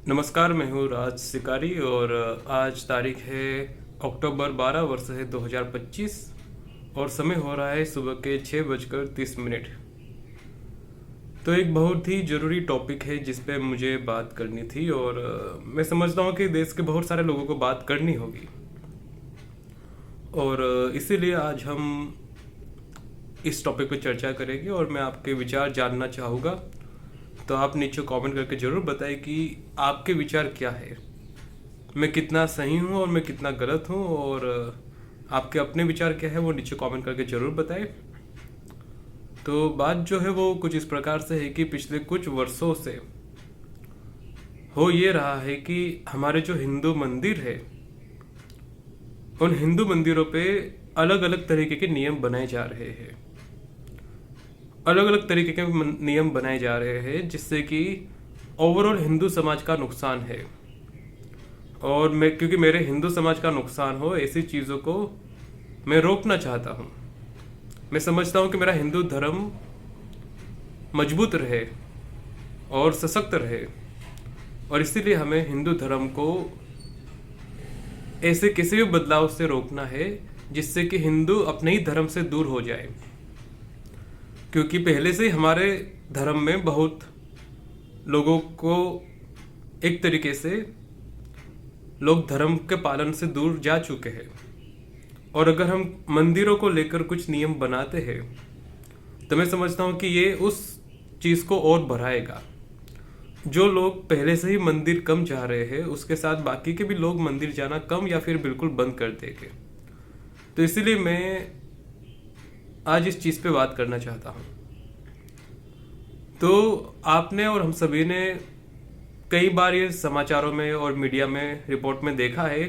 नमस्कार, मैं हूँ राज शिकारी और आज तारीख है अक्टूबर 12 वर्ष है 2025 और समय हो रहा है सुबह के 6:30। तो एक बहुत ही ज़रूरी टॉपिक है जिस पे मुझे बात करनी थी और मैं समझता हूँ कि देश के बहुत सारे लोगों को बात करनी होगी और इसीलिए आज हम इस टॉपिक पे चर्चा करेंगे और मैं आपके विचार जानना चाहूँगा। तो आप नीचे कमेंट करके ज़रूर बताएं कि आपके विचार क्या है, मैं कितना सही हूँ और मैं कितना गलत हूँ, और आपके अपने विचार क्या है वो नीचे कमेंट करके ज़रूर बताएं। तो बात जो है वो कुछ इस प्रकार से है कि पिछले कुछ वर्षों से हो ये रहा है कि हमारे जो हिंदू मंदिर है उन हिंदू मंदिरों पे अलग अलग तरीके के नियम बनाए जा रहे हैं, अलग अलग तरीके के नियम बनाए जा रहे हैं जिससे कि ओवरऑल हिंदू समाज का नुकसान है। और मैं क्योंकि मेरे हिंदू समाज का नुकसान हो ऐसी चीज़ों को मैं रोकना चाहता हूँ। मैं समझता हूँ कि मेरा हिंदू धर्म मजबूत रहे और सशक्त रहे और इसीलिए हमें हिंदू धर्म को ऐसे किसी भी बदलाव से रोकना है जिससे कि हिंदू अपने ही धर्म से दूर हो जाए, क्योंकि पहले से ही हमारे धर्म में बहुत लोगों को एक तरीके से लोग धर्म के पालन से दूर जा चुके हैं। और अगर हम मंदिरों को लेकर कुछ नियम बनाते हैं तो मैं समझता हूँ कि ये उस चीज़ को और बढ़ाएगा। जो लोग पहले से ही मंदिर कम जा रहे हैं उसके साथ बाकी के भी लोग मंदिर जाना कम या फिर बिल्कुल बंद कर देंगे। तो इसीलिए मैं आज इस चीज़ पे बात करना चाहता हूँ। तो आपने और हम सभी ने कई बार ये समाचारों में और मीडिया में रिपोर्ट में देखा है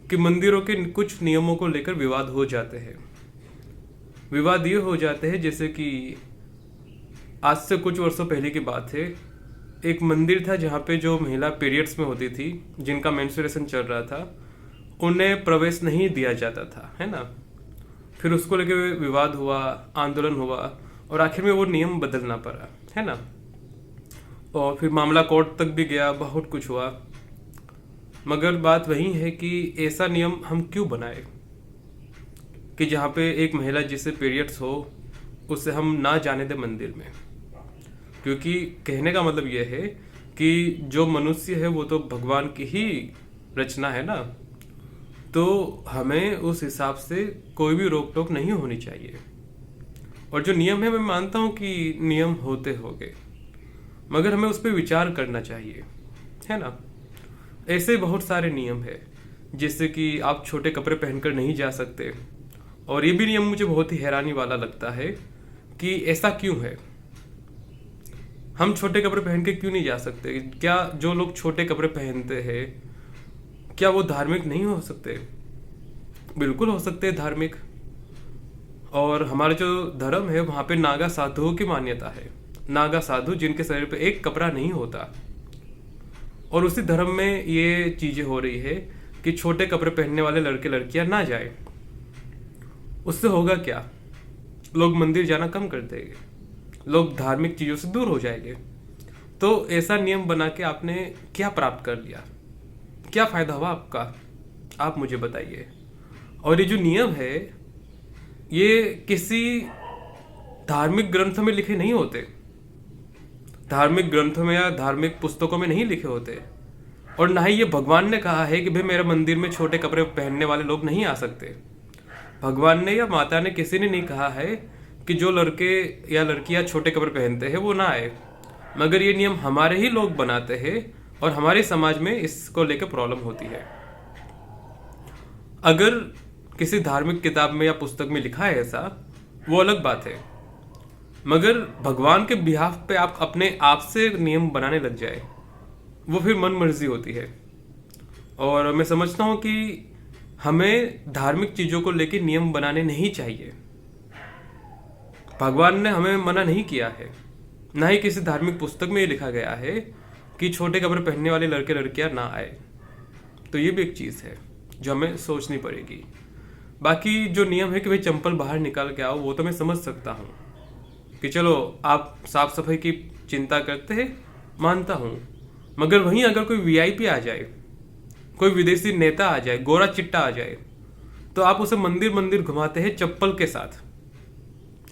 कि मंदिरों के कुछ नियमों को लेकर विवाद हो जाते हैं। विवाद ये हो जाते हैं जैसे कि आज से कुछ वर्षों पहले की बात है, एक मंदिर था जहाँ पे जो महिला पीरियड्स में होती थी, जिनका मेंस्ट्रुएशन चल रहा था, उन्हें प्रवेश नहीं दिया जाता था, है ना। फिर उसको लेके विवाद हुआ, आंदोलन हुआ और आखिर में वो नियम बदलना पड़ा, है ना। और फिर मामला कोर्ट तक भी गया, बहुत कुछ हुआ, मगर बात वही है कि ऐसा नियम हम क्यों बनाए कि जहाँ पे एक महिला जिसे पीरियड्स हो उसे हम ना जाने दें मंदिर में। क्योंकि कहने का मतलब यह है कि जो मनुष्य है वो तो भगवान की ही रचना है ना, तो हमें उस हिसाब से कोई भी रोक टोक नहीं होनी चाहिए। और जो नियम है मैं मानता हूँ कि नियम होते होंगे, मगर हमें उस पर विचार करना चाहिए, है ना। ऐसे बहुत सारे नियम है जैसे कि आप छोटे कपड़े पहनकर नहीं जा सकते, और ये भी नियम मुझे बहुत ही हैरानी वाला लगता है कि ऐसा क्यों है। हम छोटे कपड़े पहन के क्यों नहीं जा सकते? क्या जो लोग छोटे कपड़े पहनते हैं क्या वो धार्मिक नहीं हो सकते? बिल्कुल हो सकते हैं धार्मिक। और हमारा जो धर्म है वहाँ पे नागा साधुओं की मान्यता है, नागा साधु जिनके शरीर पे एक कपड़ा नहीं होता। और उसी धर्म में ये चीजें हो रही है कि छोटे कपड़े पहनने वाले लड़के लड़कियां ना जाए। उससे होगा क्या? लोग मंदिर जाना कम कर देंगे, लोग धार्मिक चीजों से दूर हो जाएंगे। तो ऐसा नियम बना के आपने क्या प्राप्त कर लिया? क्या फायदा हुआ आपका? आप मुझे बताइए। और ये जो नियम है ये किसी धार्मिक ग्रंथ में लिखे नहीं होते, धार्मिक ग्रंथों में या धार्मिक पुस्तकों में नहीं लिखे होते, और ना ही ये भगवान ने कहा है कि भाई मेरे मंदिर में छोटे कपड़े पहनने वाले लोग नहीं आ सकते। भगवान ने या माता ने किसी ने नहीं कहा है कि जो लड़के या लड़कियां छोटे कपड़े पहनते हैं वो ना आए। मगर ये नियम हमारे ही लोग बनाते हैं और हमारे समाज में इसको लेकर प्रॉब्लम होती है। अगर किसी धार्मिक किताब में या पुस्तक में लिखा है ऐसा, वो अलग बात है, मगर भगवान के बिहाफ पे आप अपने आप से नियम बनाने लग जाए वो फिर मन मर्जी होती है। और मैं समझता हूँ कि हमें धार्मिक चीज़ों को लेकर नियम बनाने नहीं चाहिए। भगवान ने हमें मना नहीं किया है, ना ही किसी धार्मिक पुस्तक में ये लिखा गया है कि छोटे कपड़े पहनने वाले लड़के लड़कियां ना आए। तो ये भी एक चीज़ है जो हमें सोचनी पड़ेगी। बाकी जो नियम है कि भाई चंपल बाहर निकाल के आओ, वो तो मैं समझ सकता हूँ कि चलो आप साफ सफाई की चिंता करते हैं, मानता हूँ, मगर वहीं अगर कोई वीआईपी आ जाए, कोई विदेशी नेता आ जाए, गोरा चिट्टा आ जाए, तो आप उसे मंदिर मंदिर घुमाते हैं चप्पल के साथ,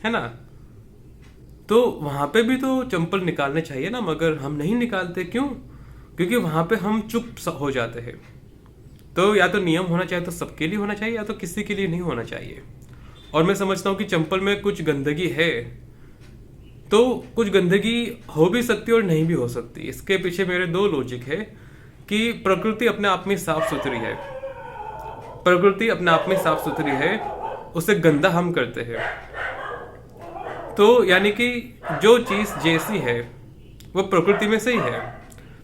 है ना। तो वहां पे भी तो चप्पल निकालने चाहिए ना, मगर हम नहीं निकालते। क्यों? क्योंकि वहां पे हम चुप हो जाते हैं। तो या तो नियम होना चाहिए तो सबके लिए होना चाहिए, या तो किसी के लिए नहीं होना चाहिए। और मैं समझता हूँ कि चंपल में कुछ गंदगी है, तो कुछ गंदगी हो भी सकती है और नहीं भी हो सकती। इसके पीछे मेरे दो लॉजिक है कि प्रकृति अपने आप में साफ सुथरी है, प्रकृति अपने आप में साफ सुथरी है, उसे गंदा हम करते हैं। तो यानी कि जो चीज जैसी है वो प्रकृति में सही है।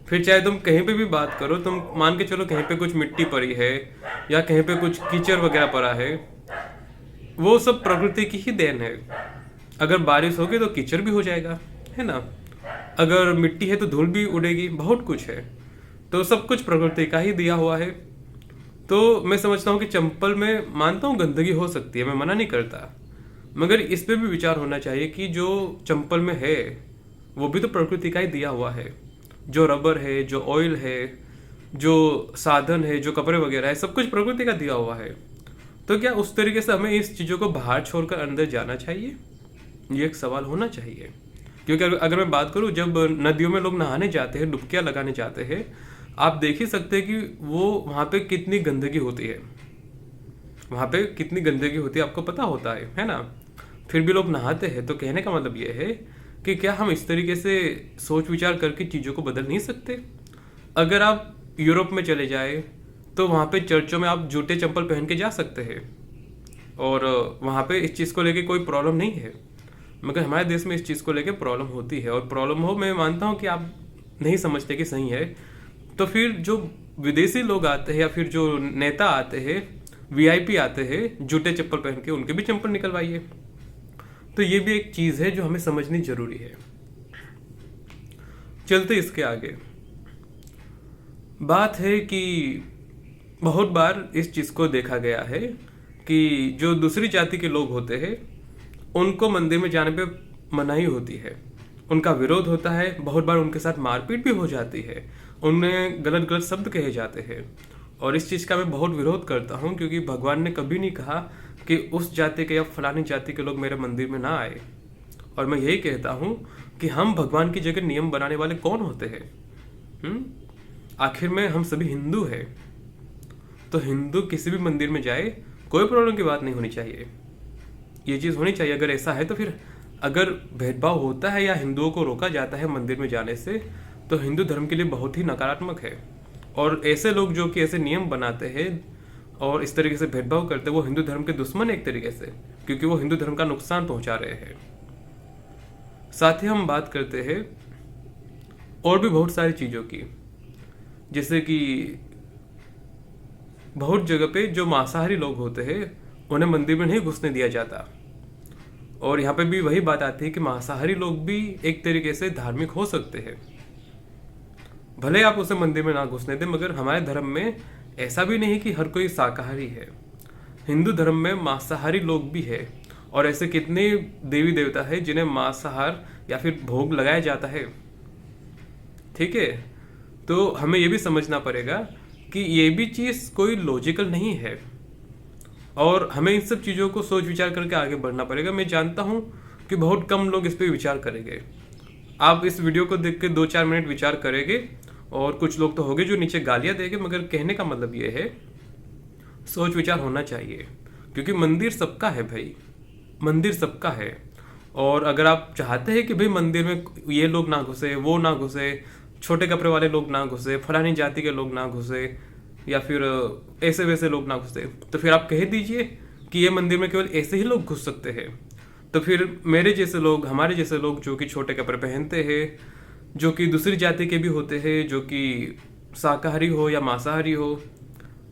फिर चाहे तुम कहीं पे भी बात करो, तुम मान के चलो कहीं पे कुछ मिट्टी पड़ी है या कहीं पे कुछ कीचड़ वगैरह पड़ा है, वो सब प्रकृति की ही देन है। अगर बारिश होगी तो कीचड़ भी हो जाएगा, है ना। अगर मिट्टी है तो धूल भी उड़ेगी, बहुत कुछ है। तो सब कुछ प्रकृति का ही दिया हुआ है। तो मैं समझता हूँ कि चंपल में मानता हूँ गंदगी हो सकती है, मैं मना नहीं करता, मगर इस पे भी विचार होना चाहिए कि जो चंपल में है वो भी तो प्रकृति का ही दिया हुआ है। जो रबर है, जो ऑयल है, जो साधन है, जो कपड़े वगैरह है, सब कुछ प्रकृति का दिया हुआ है। तो क्या उस तरीके से हमें इस चीज़ों को बाहर छोड़कर अंदर जाना चाहिए? ये एक सवाल होना चाहिए। क्योंकि अगर मैं बात करूं, जब नदियों में लोग नहाने जाते हैं, डुबकियां लगाने जाते हैं, आप देख ही सकते हैं कि वो वहां पे कितनी गंदगी होती है, वहां पे कितनी गंदगी होती है, आपको पता होता है ना। फिर भी लोग नहाते हैं। तो कहने का मतलब ये है कि क्या हम इस तरीके से सोच विचार करके चीज़ों को बदल नहीं सकते? अगर आप यूरोप में चले जाए तो वहाँ पे चर्चों में आप जूते चप्पल पहन के जा सकते हैं, और वहाँ पे इस चीज़ को लेके कोई प्रॉब्लम नहीं है। मगर हमारे देश में इस चीज़ को लेके प्रॉब्लम होती है, और प्रॉब्लम हो, मैं मानता हूँ कि आप नहीं समझते कि सही है। तो फिर जो विदेशी लोग आते हैं या फिर जो नेता आते हैं, वीआईपी आते हैं जूते चप्पल पहन के, उनके भी चप्पल निकलवाइए। तो ये भी एक चीज़ है जो हमें समझनी जरूरी है। चलते इसके आगे, बात है कि बहुत बार इस चीज़ को देखा गया है कि जो दूसरी जाति के लोग होते हैं उनको मंदिर में जाने पे मनाही होती है, उनका विरोध होता है, बहुत बार उनके साथ मारपीट भी हो जाती है, उनमें गलत गलत शब्द कहे जाते हैं। और इस चीज़ का मैं बहुत विरोध करता हूँ, क्योंकि भगवान ने कभी नहीं कहा कि उस जाति के या फलानी जाति के लोग मेरे मंदिर में ना आए। और मैं यही कहता हूँ कि हम भगवान की जगह नियम बनाने वाले कौन होते हैं? आखिर में हम सभी हिंदू हैं। तो हिंदू किसी भी मंदिर में जाए, कोई प्रॉब्लम की बात नहीं होनी चाहिए, ये चीज़ होनी चाहिए। अगर ऐसा है तो फिर अगर भेदभाव होता है या हिंदुओं को रोका जाता है मंदिर में जाने से, तो हिंदू धर्म के लिए बहुत ही नकारात्मक है। और ऐसे लोग जो कि ऐसे नियम बनाते हैं और इस तरीके से भेदभाव करते हैं, वो हिंदू धर्म के दुश्मन एक तरीके से, क्योंकि वो हिंदू धर्म का नुकसान पहुंचा रहे हैं। साथ ही हम बात करते हैं और भी बहुत सारी चीज़ों की, जैसे कि बहुत जगह पे जो मांसाहारी लोग होते हैं उन्हें मंदिर में नहीं घुसने दिया जाता। और यहाँ पे भी वही बात आती है कि मांसाहारी लोग भी एक तरीके से धार्मिक हो सकते हैं, भले आप उसे मंदिर में ना घुसने दें, मगर हमारे धर्म में ऐसा भी नहीं कि हर कोई शाकाहारी है। हिंदू धर्म में मांसाहारी लोग भी है, और ऐसे कितने देवी देवता है जिन्हें मांसाहार या फिर भोग लगाया जाता है। ठीक है, तो हमें ये भी समझना पड़ेगा कि ये भी चीज़ कोई लॉजिकल नहीं है, और हमें इन सब चीज़ों को सोच विचार करके आगे बढ़ना पड़ेगा। मैं जानता हूँ कि बहुत कम लोग इस पर विचार करेंगे। आप इस वीडियो को देख के 2-4 मिनट विचार करेंगे, और कुछ लोग तो होंगे जो नीचे गालियाँ देंगे, मगर कहने का मतलब ये है सोच विचार होना चाहिए, क्योंकि मंदिर सबका है भाई, मंदिर सबका है। और अगर आप चाहते हैं कि भाई मंदिर में ये लोग ना घुसे, वो ना घुसे, छोटे कपड़े वाले लोग ना घुसे, फलानी जाति के लोग ना घुसे, या फिर ऐसे वैसे लोग ना घुसे, तो फिर आप कह दीजिए कि ये मंदिर में केवल ऐसे ही लोग घुस सकते हैं। तो फिर मेरे जैसे लोग, हमारे जैसे लोग जो कि छोटे कपड़े पहनते हैं, जो कि दूसरी जाति के भी होते हैं, जो कि शाकाहारी हो या मांसाहारी हो,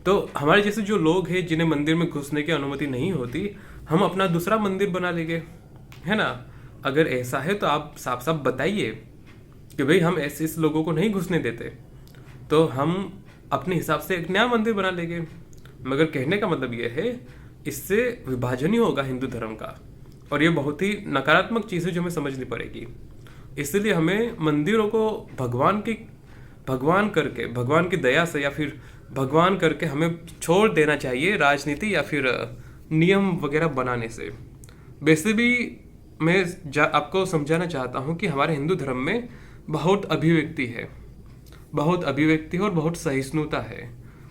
तो हमारे जैसे जो लोग हैं जिन्हें मंदिर में घुसने की अनुमति नहीं होती, हम अपना दूसरा मंदिर बना लेंगे, है ना। अगर ऐसा है तो आप साफ साफ बताइए कि भाई हम ऐसे इस लोगों को नहीं घुसने देते, तो हम अपने हिसाब से एक नया मंदिर बना लेंगे। मगर कहने का मतलब ये है, इससे विभाजन ही होगा हिंदू धर्म का, और ये बहुत ही नकारात्मक चीज़ है जो हमें समझनी पड़ेगी। इसलिए हमें मंदिरों को भगवान की भगवान करके, भगवान की दया से या फिर भगवान करके हमें छोड़ देना चाहिए राजनीति या फिर नियम वगैरह बनाने से। वैसे भी मैं आपको समझाना चाहता हूँ कि हमारे हिंदू धर्म में बहुत अभिव्यक्ति है, बहुत अभिव्यक्ति और बहुत सहिष्णुता है,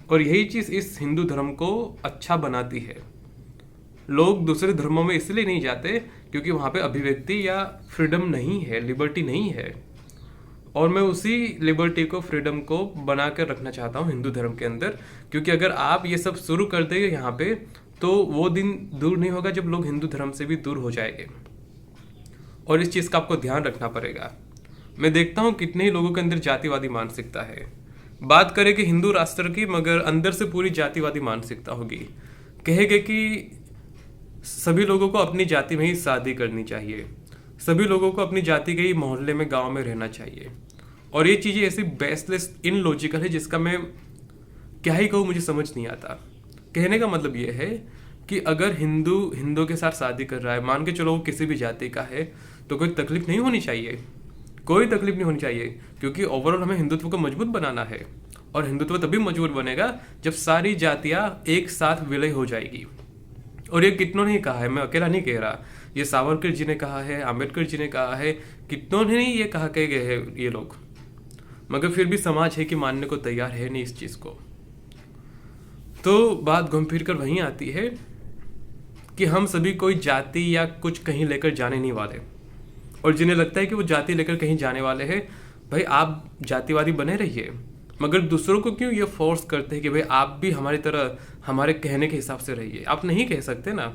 और यही चीज़ इस हिंदू धर्म को अच्छा बनाती है। लोग दूसरे धर्मों में इसलिए नहीं जाते क्योंकि वहाँ पे अभिव्यक्ति या फ्रीडम नहीं है, लिबर्टी नहीं है, और मैं उसी लिबर्टी को, फ्रीडम को बना कर रखना चाहता हूँ हिंदू धर्म के अंदर। क्योंकि अगर आप ये सब शुरू कर देंगे यहाँ पे, तो वो दिन दूर नहीं होगा जब लोग हिंदू धर्म से भी दूर हो जाएंगे, और इस चीज़ का आपको ध्यान रखना पड़ेगा। मैं देखता हूँ कितने ही लोगों के अंदर जातिवादी मानसिकता है। बात करें कि हिंदू राष्ट्र की, मगर अंदर से पूरी जातिवादी मानसिकता होगी। कहेंगे कि सभी लोगों को अपनी जाति में ही शादी करनी चाहिए, सभी लोगों को अपनी जाति के ही मोहल्ले में, गांव में रहना चाहिए, और ये चीज़ें ऐसी बेसलेस इनलॉजिकल है जिसका मैं क्या ही कहूँ, मुझे समझ नहीं आता। कहने का मतलब ये है कि अगर हिंदू के साथ शादी कर रहा है, मान के चलो वो किसी भी जाति का है, तो कोई तकलीफ नहीं होनी चाहिए, कोई तकलीफ नहीं होनी चाहिए, क्योंकि ओवरऑल हमें हिंदुत्व को मजबूत बनाना है, और हिंदुत्व तभी मजबूत बनेगा जब सारी जातियाँ एक साथ विलय हो जाएगी। और ये कितनों ने कहा है, मैं अकेला नहीं कह रहा, ये सावरकर जी ने कहा है, अम्बेडकर जी ने कहा है, कितनों ने ये कहा कह गए हैं ये लोग, मगर फिर भी समाज है कि मानने को तैयार है नहीं इस चीज़ को। तो बात घूम फिर कर वहीं आती है कि हम सभी कोई जाति या कुछ कहीं लेकर जाने नहीं वाले, और जिन्हें लगता है कि वो जाति लेकर कहीं जाने वाले हैं, भाई आप जातिवादी बने रहिए, मगर दूसरों को क्यों ये फोर्स करते हैं कि भाई आप भी हमारी तरह हमारे कहने के हिसाब से रहिए। आप नहीं कह सकते ना,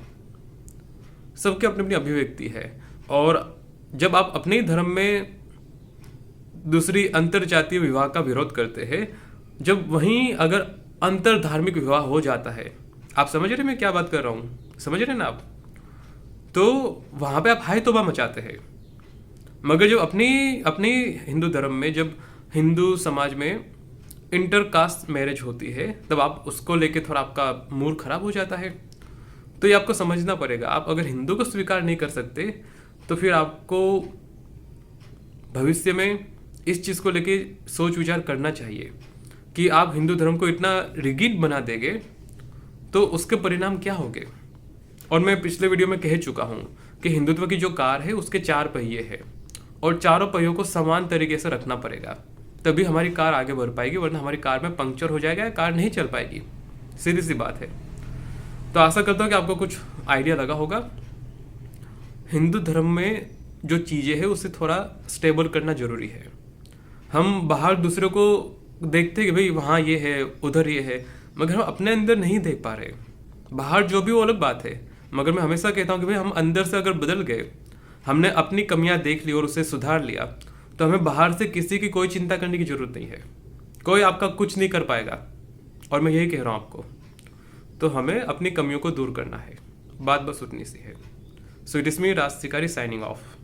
सबके अपनी अपनी अभिव्यक्ति है, और जब आप अपने ही धर्म में दूसरी अंतर जातीय विवाह का विरोध करते हैं, जब वहीं अगर अंतर धार्मिक विवाह हो जाता है, आप समझ रहे मैं क्या बात कर रहा हूँ, समझ रहे ना आप, तो वहां पे आप हाय तौबा मचाते हैं। मगर जब अपनी हिंदू धर्म में, जब हिंदू समाज में इंटर कास्ट मैरिज होती है, तब आप उसको लेके थोड़ा आपका मूड खराब हो जाता है। तो ये आपको समझना पड़ेगा। आप अगर हिंदू को स्वीकार नहीं कर सकते, तो फिर आपको भविष्य में इस चीज़ को लेके सोच विचार करना चाहिए कि आप हिंदू धर्म को इतना रिगिड बना देंगे तो उसके परिणाम क्या होंगे। और मैं पिछले वीडियो में कह चुका हूँ कि हिंदुत्व की जो कार है उसके 4 पहिए हैं, और चारों पहियों को समान तरीके से रखना पड़ेगा, तभी हमारी कार आगे बढ़ पाएगी, वरना हमारी कार में पंक्चर हो जाएगा, कार नहीं चल पाएगी। सीधी सी बात है। तो आशा करता हूँ कि आपको कुछ आइडिया लगा होगा। हिंदू धर्म में जो चीज़ें हैं उसे थोड़ा स्टेबल करना जरूरी है। हम बाहर दूसरों को देखते हैं कि भाई वहाँ ये है, उधर ये है, मगर हम अपने अंदर नहीं देख पा रहे। बाहर जो भी वो अलग बात है, मगर मैं हमेशा कहता हूँ कि भाई हम अंदर से अगर बदल गए, हमने अपनी कमियां देख ली और उसे सुधार लिया, तो हमें बाहर से किसी की कोई चिंता करने की जरूरत नहीं है। कोई आपका कुछ नहीं कर पाएगा, और मैं यही कह रहा हूँ आपको। तो हमें अपनी कमियों को दूर करना है, बात बस उतनी सी है। सो इट इज मी राज शिकारी साइनिंग ऑफ।